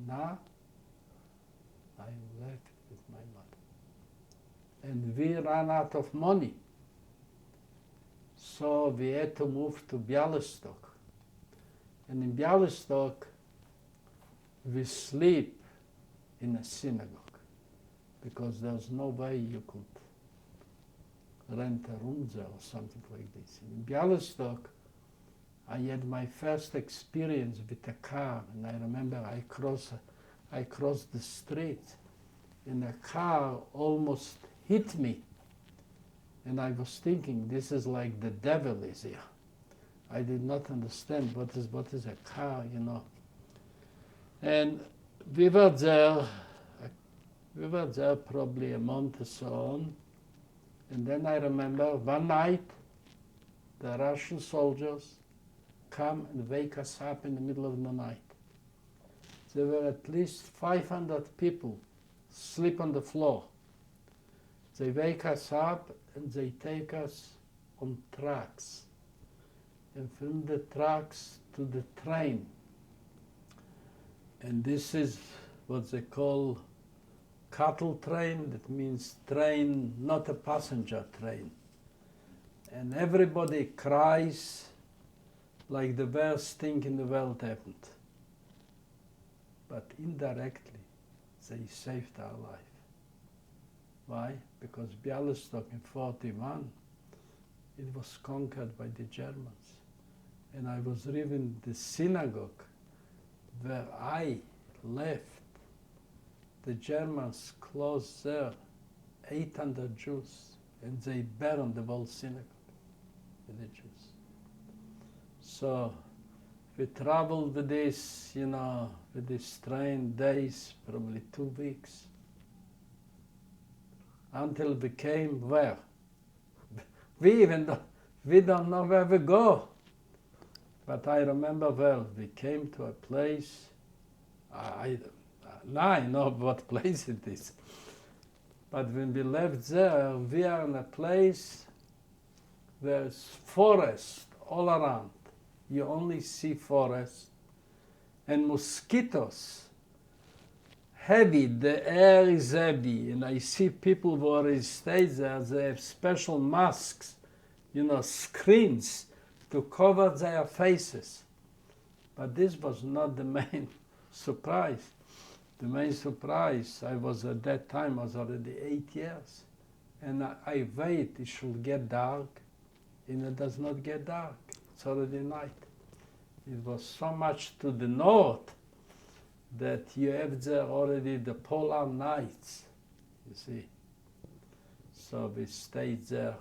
now I'm left with my mother. And we ran out of money. So we had to move to Bialystock. And in Bialystock, we sleep in a synagogue because there's no way you could rent a room there or something like this. In Bialystock, I had my first experience with a car, and I remember I crossed the street, and a car almost hit me. And I was thinking, this is like the devil is here. I did not understand what is a car, you know. And we were there probably a month or so on. And then I remember one night, the Russian soldiers come and wake us up in the middle of the night. There were at least 500 people sleep on the floor. They wake us up and they take us on trucks. And from the trucks to the train. And this is what they call cattle train. That means train, not a passenger train. And everybody cries like the worst thing in the world happened. But indirectly, they saved our life. Why? Because Bialystock in 1941, it was conquered by the Germans. And I was living in the synagogue where I left. The Germans closed there 800 Jews, and they burned the whole synagogue with the Jews. So we traveled with this, you know, with this train days, probably 2 weeks, until we came where? We don't know where we go. But I remember well, we came to a place, now I know what place it is. But when we left there, we are in a place where there's forest all around. You only see forest and mosquitoes. Heavy, the air is heavy, and I see people who already stayed there, they have special masks, you know, screens to cover their faces. But this was not the main surprise. The main surprise, I was at that time, I was already 8 years. And I wait, it should get dark, and it does not get dark. It's already night. It was so much to the north that you have there already the polar nights, you see. So we stayed there